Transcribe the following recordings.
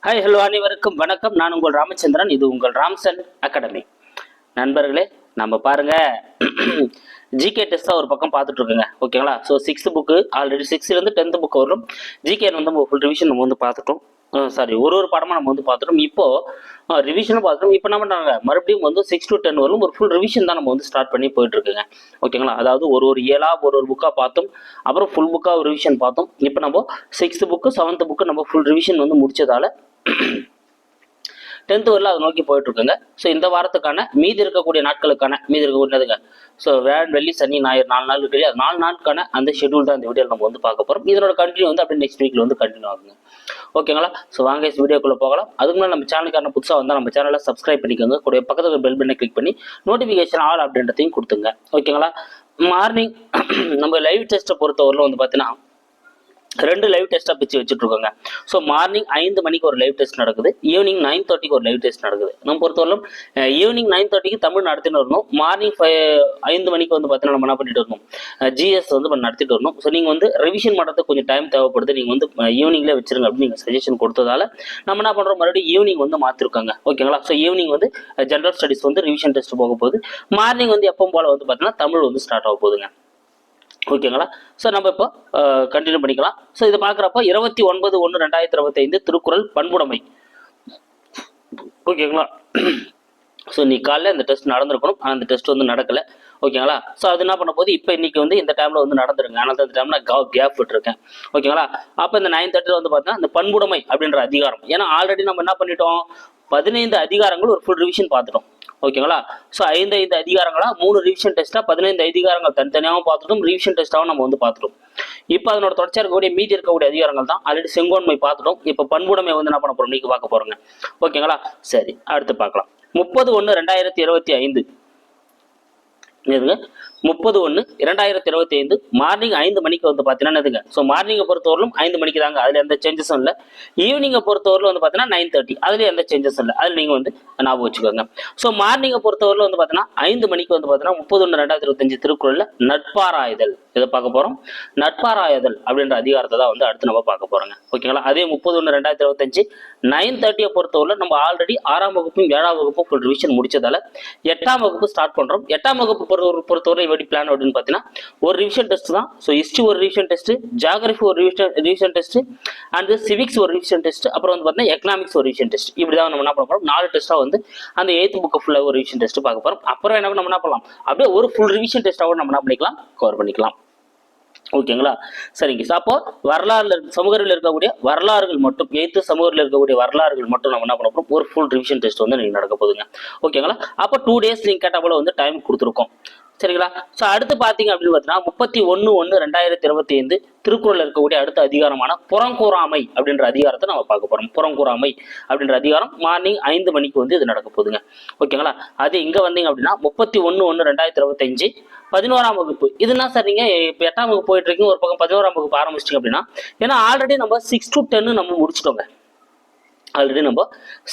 Hi hello அனைவருக்கும் வணக்கம். நான் உங்கள் ராமச்சந்திரன். இது உங்கள் ராம்சன் அகாடமி. நண்பர்களே, நம்ம பாருங்க ஜிகே டெஸ்ட் ஒரு பக்கம் பார்த்துட்டு இருக்கோங்க. ஓகேங்களா? ஸோ சிக்ஸ்த் புக்கு ஆல்ரெடி 6லேருந்து 10th புக் வரும். ஜிகே வந்து ஃபுல் ரிவிஷன் நம்ம வந்து பார்த்துட்டோம். ஒரு பாடமாக நம்ம வந்து பார்த்துட்டோம். இப்போ ரிவிஷனும் பார்த்துட்டோம். இப்போ என்ன பண்ணுறாங்க, மறுபடியும் வந்து 6 to 10 வரலும் ஒரு ஃபுல் ரிவிஷன் தான் நம்ம வந்து ஸ்டார்ட் பண்ணி போயிட்டு இருக்குங்க. ஓகேங்களா? அதாவது ஒரு ஏழா ஒரு புக்காக பார்த்தோம், அப்புறம் ஃபுல் புக்காக ஒரு ரிவிஷன் பார்த்தோம். இப்போ நம்ம 6th புக்கு 7th புக்கு நம்ம ஃபுல் ரிவிஷன் வந்து முடிச்சதால 10th வரல அதை நோக்கி போயிட்டு இருக்குங்க. ஸோ இந்த வாரத்துக்கான மீதி இருக்கக்கூடியதுங்க. ஸோ வேன் வெள்ளி சனி ஞாயிறு 4 நாள் இருக்கு. 4 நாளுக்கான அந்த ஷெட்யூல் தான் இந்த வீடியோவில் நம்ம வந்து பார்க்க போகிறோம். இதனோட கண்டினியூ வந்து அப்படியே நெக்ஸ்ட் வீக்ல வந்து கண்டினியூ ஆகுங்க. ஓகேங்களா? ஸோ வாங்க வீடியோக்குள்ளே போகலாம். அதுக்கு முன்னாடி நம்ம சேனலுக்கான புதுசாக வந்தால் நம்ம சேனலை சப்ஸ்கிரைப் பண்ணிக்கோங்க. கூட பக்கத்தில் பெல் பட்டனை கிளிக் பண்ணி நோட்டிஃபிகேஷன் ஆல் அப்படின்றதையும் கொடுத்துங்க. ஓகேங்களா? மார்னிங் நம்ம லைவ் டெஸ்ட்டை பொறுத்தவரையில் வந்து பார்த்தீங்கன்னா 2 லைவ் டெஸ்ட்டாக பிச்சு வச்சுட்டு இருக்கோங்க. ஸோ மார்னிங் 5 மணிக்கு ஒரு லைவ் டெஸ்ட் நடக்குது, ஈவினிங் 9:30 ஒரு லைவ் டெஸ்ட் நடக்குது. நம்ம பொறுத்தவரையிலும் ஈவினிங் 9:30 தமிழ் நடத்திட்டு வரணும். மார்னிங் 5 மணிக்கு வந்து பார்த்தீங்கன்னா நம்ம என்ன பண்ணிட்டு வரணும், ஜிஎஸ் வந்து நடத்திட்டு வரணும். ஸோ நீங்கள் வந்து ரிவிஷன் பண்ணுறதுக்கு கொஞ்சம் டைம் தேவைப்படுது. நீங்கள் வந்து ஈவினிங்லேயே வச்சிருங்க அப்படின்னு நீங்கள் சஜஷன் கொடுத்ததால நம்ம என்ன பண்ணுறோம், மறுபடியும் ஈவினிங் வந்து மாற்றிருக்காங்க. ஓகேங்களா? ஸோ ஈவினிங் வந்து ஜென்ரல் ஸ்டடிஸ் வந்து ரிவிஷன் டெஸ்ட் போக போகுது. மார்னிங் வந்து எப்பவும் போல வந்து பார்த்தீங்கன்னா தமிழ் வந்து ஸ்டார்ட் ஆக போகுதுங்க. ஓகேங்களா? ஸோ நம்ம இப்போ கண்டினியூ பண்ணிக்கலாம். ஸோ இதை பார்க்குறப்போ 29/1/2025 திருக்குறள் பண்புடைமை. ஓகேங்களா? ஸோ நீ காலையில் இந்த டெஸ்ட் நடந்திருக்கணும், ஆனால் அந்த டெஸ்ட் வந்து நடக்கலை. ஓகேங்களா? ஸோ அது என்ன பண்ண போது இப்போ இன்னைக்கு வந்து இந்த டைமில் வந்து நடந்துருங்க. ஆனால் அந்த டைமில் கேப் விட்டுருக்கேன். ஓகேங்களா? அப்போ இந்த 9:30 வந்து பார்த்தீங்கன்னா இந்த பண்புடைமை அப்படின்ற அதிகாரம். ஏன்னா ஆல்ரெடி நம்ம என்ன பண்ணிட்டோம், 15 அதிகாரங்கள் ஒரு ஃபுல் ரிவிஷன் பார்த்துட்டோம். ஓகேங்களா? ஸோ 5 அதிகாரங்களா 3 ரிவிஷன் டெஸ்ட்டாக 15 அதிகாரங்கள் தனித்தனியாகவும் பார்த்துட்டோம், ரிவிஷன் டெஸ்ட்டாகவும் நம்ம வந்து பார்த்துட்டோம். இப்போ அதனோட தொடர்ச்சியாக இருக்கக்கூடிய மீதி இருக்கக்கூடிய அதிகாரங்கள் தான். ஆல்ரெடி செங்கோன்மை பார்த்துட்டோம். இப்போ பண்புடைமை வந்து என்ன பண்ண போகிறோம், இன்னைக்கு பார்க்க போகிறோங்க. ஓகேங்களா? சரி, அடுத்து பார்க்கலாம். 30/1/2025 எதுங்க, 30/1/2025 மார்னிங் 5 மணிக்கு வந்து பார்த்தீங்கன்னா எதுங்க, ஸோ மார்னிங்கை பொறுத்தவரையிலும் 5 மணிக்கு தாங்க, அதில் எந்த சேஞ்சஸும் இல்லை. ஈவினிங்கை பொறுத்தவரையிலும் வந்து பார்த்தீங்கன்னா 9:30, அதில் எந்த சேஞ்சஸும் இல்லை. அதில் நீங்கள் வந்து ஞாபகம் வச்சுக்கோங்க. ஸோ மார்னிங்கை பொறுத்தவரையில் வந்து பார்த்தீங்கன்னா 5 மணிக்கு வந்து பார்த்தீங்கன்னா 30/1/2025 திருக்குறளில் நட்பாராய்தல் இதை பார்க்க போகிறோம். நட்பாராய்தல் அப்படின்ற அதிகாரத்தை தான் வந்து அடுத்து நம்ம பார்க்க போகிறோங்க. ஓகேங்களா? அதே 30/1/2025 9:30 பொறுத்தவரையில் நம்ம ஆல்ரெடி 6ஆம் வகுப்பும் 7ஆம் வகுப்பும் ஃபுல் ரிவிஷன் முடிச்சதால 8ஆம் வகுப்பு ஸ்டார்ட் பண்ணுறோம். 8ஆம் வகுப்பு பொறுத்தவரை எப்படி பிளான் அப்படின்னு பார்த்தீங்கன்னா ஒரு ரிவிஷன் டெஸ்ட் தான். ஸோ ஹிஸ்ட்ரி ஒரு ரிவிஷன் டெஸ்ட், ஜியாகிரபி ஒரு ரிவிஷன் டெஸ்ட், அண்ட் சிவிக்ஸ் ஒரு ரிவிஷன் டெஸ்ட், அப்புறம் வந்து பார்த்தீங்கன்னா எக்கனாமிக்ஸ் ஒரு ரிவிஷன் டெஸ்ட். இப்படி தான் நம்ம என்ன பண்ண போகிறோம், 4 டெஸ்ட்டாக வந்து அந்த 8th புக்கு ஃபுல்லாக ஒரு ரிவிஷன் டெஸ்ட் பார்க்க போகிறோம். அப்புறம் நம்ம என்ன பண்ணலாம், அப்படியே ஒரு ஃபுல் ரிவிஷன் டெஸ்ட்டாக நம்ம என்ன பண்ணிக்கலாம், கவர் பண்ணிக்கலாம். ஓகேங்களா? சரிங்க. அப்போ வரலாறுல சமூகத்தில் இருக்கக்கூடிய வரலாறுகள் மட்டும் 8th சமூகத்தில் இருக்கக்கூடிய வரலாறுகள் மட்டும் நம்ம என்ன பண்ண போறோம், ஒரு ஃபுல் ரிவிஷன் டெஸ்ட் வந்து நீங்க நடக்க போகுதுங்க. ஓகேங்களா? அப்போ 2 days நீங்க கேட்ட போல வந்து டைம் கொடுத்துருக்கோம். சரிங்களா? ஸோ அடுத்து பார்த்தீங்க அப்படின்னு பார்த்தீங்கன்னா 31/1/2025 திருக்குறள் இருக்கக்கூடிய அடுத்த அதிகாரமான புறங்கூறாமை அப்படின்ற அதிகாரத்தை நம்ம பார்க்க போறோம். புறங்கூறாமை அப்படின்ற அதிகாரம் மார்னிங் 5 மணிக்கு வந்து இது நடக்க போகுதுங்க. ஓகேங்களா? அது இங்க வந்தீங்க அப்படின்னா 31/1/2025 11ஆம் வகுப்பு. இதுனா சார் நீங்க இப்போ 8ஆம் வகுப்பு போயிட்டு இருக்கீங்க, ஒரு பக்கம் 11ஆம் வகுப்பு ஆரம்பிச்சிட்டிங்க அப்படின்னா, ஏன்னா ஆல்ரெடி நம்ம 6 to 10 நம்ம முடிச்சிட்டோங்க. ஆல்ரெடி நம்ம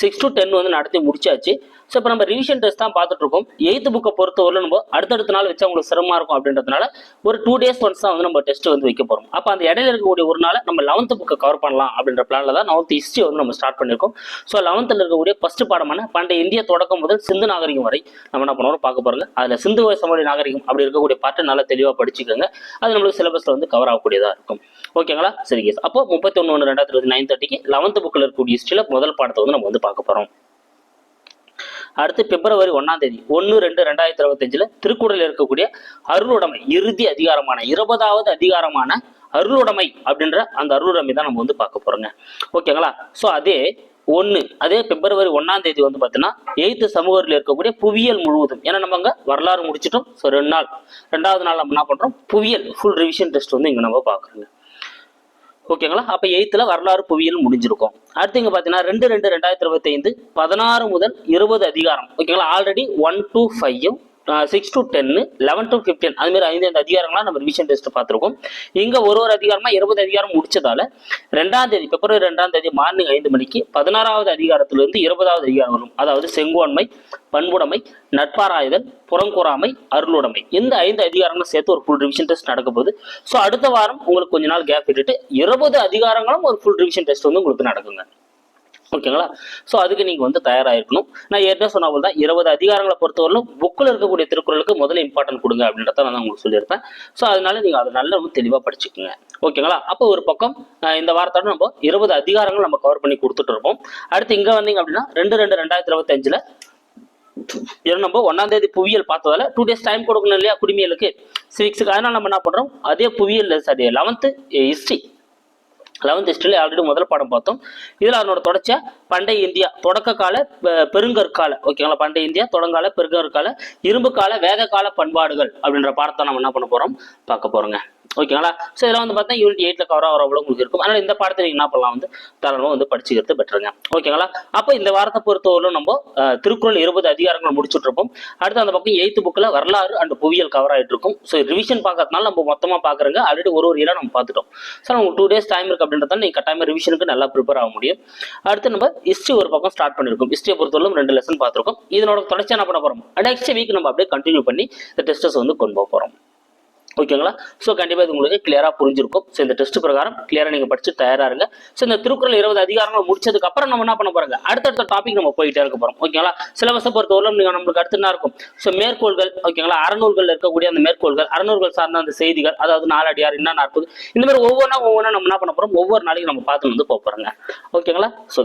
6 to 10 வந்து நடத்தி முடிச்சாச்சு. ஸோ இப்போ நம்ம ரிவிஷன் டெஸ்ட் தான் பார்த்துட்டு இருக்கோம். 8th புக்கை பொறுத்தவரை நம்ம அடுத்தடுத்த நாள் வச்சா உங்களுக்கு சிரமமாக இருக்கும் அப்படின்றதுனால ஒரு 2 days ஒன்ஸ் தான் வந்து நம்ம டெஸ்ட் வந்து வைக்க போகிறோம். அப்போ அந்த இடையில இருக்கக்கூடிய ஒரு நாள் நம்ம 11th புக்கை கவர் பண்ணலாம் அப்படின்ற பிளானில் தான் 9th ஹிஸ்ட்ரி வந்து நம்ம ஸ்டார்ட் பண்ணியிருக்கோம். ஸோ 11th இருக்கக்கூடிய ஃபர்ஸ்ட் பாடமான பண்டைய இந்திய தொடக்கம் முதல் சிந்து நாகரிகம் வரை நம்ம என்ன பண்ணுவோம் பார்க்க போகிறோங்க. அதில் சிந்து சமவெளி நாகரிகம் அப்படி இருக்கக்கூடிய பாட்டை நல்லா தெளிவாக படிச்சுக்கோங்க. அது நம்மளுக்கு சிலபஸில் வந்து கவர் ஆகக்கூடியதாக இருக்கும். ஓகேங்களா? சரி கேஸ். அப்போ 31/1/2025 9:30 11th புக்கில் இருக்கக்கூடிய ஹிஸ்ட்ரியில் முதல் பாடத்தை வந்து நம்ம வந்து பார்க்க போகிறோம். அடுத்து February 1/2/2025 திருக்குறளில் இருக்கக்கூடிய அருளுடைமை இறுதி அதிகாரமான 20வது அதிகாரமான அருளுடைமை அப்படின்ற அந்த அருளுடைமை தான் நம்ம வந்து பார்க்க போறோங்க. ஓகேங்களா? ஸோ அதே February 1 வந்து பார்த்தீங்கன்னா 8th சமூகத்தில் இருக்கக்கூடிய புவியியல் முழுவதும், ஏன்னா நம்ம அங்கே வரலாறு முடிச்சிட்டோம். ஸோ 2 நாள், 2வது நாள் நம்ம என்ன பண்றோம், புவியியல் ஃபுல் ரிவிஷன் டெஸ்ட் வந்து இங்க நம்ம பார்க்குறோங்க. ஓகேங்களா? அப்போ 8th வரலாறு புவியியல் முடிஞ்சிருக்கும். அடுத்து இங்க பாத்தீங்கன்னா 2/2/2025 16 முதல் 20 அதிகாரம். ஓகேங்களா? ஆல்ரெடி 1 to 5, 6 to 10, 11 to 15 அது மாதிரி 5 அதிகாரங்களா நம்ம ரிவிஷன் டெஸ்ட் பார்த்துருக்கோம். இங்க ஒரு அதிகாரமா 20 அதிகாரம் முடிச்சதால 2ஆம் தேதி February 2ஆம் தேதி மார்னிங் 5 மணிக்கு 16வது அதிகாரத்திலிருந்து 20வது அதிகாரம் வரும். அதாவது செங்கோன்மை, பண்புடைமை, நட்பாராய்தல், புறங்கூறாமை, அருளுடைமை, இந்த 5 அதிகாரங்களும் சேர்த்து ஒரு ஃபுல் ரிவிஷன் டெஸ்ட் நடக்க போகுது. ஸோ அடுத்த வாரம் உங்களுக்கு கொஞ்ச நாள் கேப் விட்டுட்டு 20 அதிகாரங்களும் ஒரு ஃபுல் ரிவிஷன் டெஸ்ட் வந்து உங்களுக்கு நடக்குங்க. ஓகேங்களா. ஸோ அதுக்கு நீங்கள் வந்து தயாராகிருக்கணும். நான் ஏற்கனவே சொன்ன போல் தான் 20 அதிகாரங்களை பொறுத்தவரையிலும் புக்கில் இருக்கக்கூடிய திருக்குறளுக்கு முதல்ல இம்பார்ட்டன்ட் கொடுங்க அப்படின்றத நான் உங்களுக்கு சொல்லியிருப்பேன். ஸோ அதனால நீங்கள் அதை நல்ல தெளிவாக படிச்சுக்கோங்க. ஓகேங்களா. அப்போ ஒரு பக்கம் இந்த வாரத்தோட நம்ம 20 அதிகாரங்கள் நம்ம கவர் பண்ணி கொடுத்துட்டு இருப்போம். அடுத்து இங்கே வந்தீங்க அப்படின்னா 2/2/2025 ஏன்னா நம்ம 1ஆம் தேதி புவியியல் பார்த்ததால 2 days டைம் கொடுக்கணும் இல்லையா குடிமையலுக்கு சிவிக்ஸுக்கு. அதனால நம்ம என்ன பண்ணுறோம், அதே புவியியல் சரி 11th ஹிஸ்ட்ரி 11th ஹிஸ்ட்ரியில் ஆல்ரெடி முதல் பாடம் பார்த்தோம். இதில் அதனோட தொடர்ச்சியா பண்டைய இந்தியா தொடக்க கால பெருங்கற்கால, ஓகேங்களா, பண்டைய இந்தியா தொடங்கால பெருங்கற்கால இரும்பு கால வேத கால பண்பாடுகள் அப்படின்ற பாடத்தை நம்ம என்ன பண்ண போறோம், பார்க்க போறோங்க. ஓகேங்களா. ஸோ இதெல்லாம் வந்து பார்த்தா யூனிட் 8ல் கவர் ஆகிற அவ்வளோ உங்களுக்கு இருக்கும். அதனால் இந்த பாடத்தை நீங்கள் என்ன பண்ணலாம் வந்து தாராளமாக வந்து படிச்சுக்கிறது பெட்டருங்க. ஓகேங்களா. அப்போ இந்த வாரத்தை பொறுத்தவரையிலும் நம்ம திருக்குறள் 20 அதிகாரங்கள் முடிச்சுட்டு இருப்போம். அடுத்து அந்த பக்கம் 8th புக்கில் வரலாறு அண்ட் புவியியல் கவர் ஆகிட்டு இருக்கும். ஸோ ரிவிஷன் பார்க்கறதுனால நம்ம மொத்தமாக பார்க்குறங்க. ஆல்ரெடி ஒரு இயராக நம்ம பார்த்துட்டோம். ஸோ உங்களுக்கு 2 days டைம் இருக்குது அப்படின்றத நீங்கள் கட்டாயமாக ரிவிஷனுக்கு நல்லா ப்ரிப்பேர் ஆக முடியும். அடுத்து நம்ம ஹிஸ்ட்ரி ஒரு பக்கம் ஸ்டார்ட் பண்ணியிருக்கோம். ஹிஸ்ட்ரியை பொறுத்தவரைக்கும் 2 லெசன் பார்த்துருக்கோம். இதனோட தொடர்ச்சி என்ன பண்ண போகிறோம், நெக்ஸ்ட் வீக் நம்ம அப்படியே கண்டினியூ பண்ணி இந்த டெஸ்ட்டஸ் வந்து கொண்டு போக போகிறோம். ஓகேங்களா. ஸோ கண்டிப்பாக இது உங்களுக்கு கிளியராக புரிஞ்சிருக்கும். ஸோ இந்த டெஸ்ட் பிரகாரம் கிளியராக நீங்கள் படிச்சு தயாராக இருங்க. ஸோ இந்த திருக்குறள் 20 அதிகாரங்கள் முடிச்சதுக்கு அப்புறம் நம்ம என்ன பண்ண போறாங்க, அடுத்தடுத்த டாபிக் நம்ம போயிட்டே இருக்க போறோம். ஓகேங்களா. சிலபஸை பொறுத்தவரை நீங்கள் நம்மளுக்கு அடுத்து என்ன இருக்கும், ஸோ மேற்கோள்கள், ஓகேங்களா, அறநூல்கள் இருக்கக்கூடிய அந்த மேற்கோள்கள், அறநூல்கள் சார்ந்த அந்த செய்திகள், அதாவது நாலடியார் என்ன நாற்பது, இந்த மாதிரி ஒவ்வொன்றா நம்ம என்ன பண்ண போறோம், ஒவ்வொரு நாளைக்கு நம்ம பார்த்து வந்து போறோங்க. ஓகேங்களா. ஸோ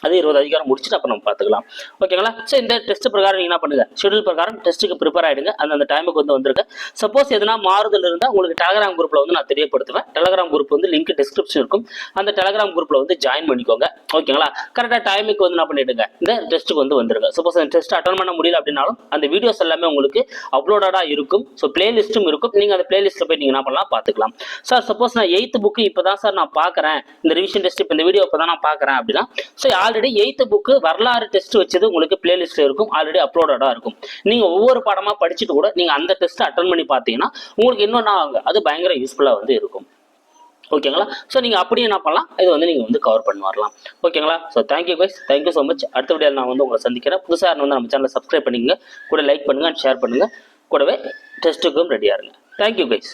அது 20 அதிகாரம் முடிச்சுட்டு அப்புறம் நம்ம பார்த்துக்கலாம். ஓகேங்களா. ஸோ இந்த டெஸ்ட் பிரகாரம் நீங்கள் என்ன பண்ணுங்க, ஷெடியூல் பிரகாரம் டெஸ்ட்டுக்கு ப்ரிப்பேர் ஆகிடுங்க. அந்த டைமுக்கு வந்து வந்துருக்கு. சப்போஸ் எதனா மாறுதல் இருந்தால் உங்களுக்கு டெலகிராம் குரூப்பில் வந்து நான் தெரியப்படுத்துவேன். டெலகிராம் குரூப் வந்து லிங்க் டிஸ்கிரிப்ஷன் இருக்கும். அந்த டெலகிராம் குரூப்பில் வந்து ஜாயின் பண்ணிக்கோங்க. ஓகேங்களா. கரெக்டாக டைமுக்கு வந்து என்ன பண்ணிடுங்க, இந்த டெஸ்ட்டுக்கு வந்து வந்துருங்க. சப்போஸ் அந்த டெஸ்ட் அட்டன் பண்ண முடியல அப்படின்னாலும் அந்த வீடியோஸ் எல்லாமே உங்களுக்கு அப்லோடடாக இருக்கும். ஸோ பிளேலிஸ்ட்டும் இருக்கும். நீங்கள் அந்த பிளேலிஸ்ட்டில் போய் நீங்கள் என்ன பண்ணலாம், பார்த்துக்கலாம். சார் சப்போஸ் நான் 8th புக்கு இப்போ தான் சார் நான் பார்க்குறேன், இந்த ரிவிஷன் டெஸ்ட் இப்போ இந்த வீடியோ இப்போ தான் நான் பார்க்குறேன் அப்படின்னா, ஸோ ஆல்ரெடி 8th புக்கு வரலாறு டெஸ்ட் வச்சது உங்களுக்கு பிளேலிஸ்ட் இருக்கும், ஆல்ரெடி அப்லோடடா இருக்கும். நீங்க ஒவ்வொரு பாடமா படிச்சுட்டு கூட நீங்க அந்த டெஸ்ட் அட்டன் பண்ணி பார்த்தீங்கன்னா உங்களுக்கு இன்னும் அது பயங்கர யூஸ்ஃபுல்லா வந்து இருக்கும். ஓகேங்களா. ஸோ நீங்கள் அப்படியே என்ன பண்ணலாம், இது வந்து நீங்கள் வந்து கவர் பண்ணி வரலாம். ஓகேங்களா. So thank you guys, thank you so much. அடுத்த வீடியோவில் நான் வந்து உங்களை சந்திக்கிறேன். புதுசாக வந்து நம்ம சேனலை சப்ஸ்கிரைப் பண்ணிங்க, கூட லைக் பண்ணுங்க அண்ட் ஷேர் பண்ணுங்க. கூடவே டெஸ்ட்டுக்கும் ரெடியாக இருங்க. Thank you guys.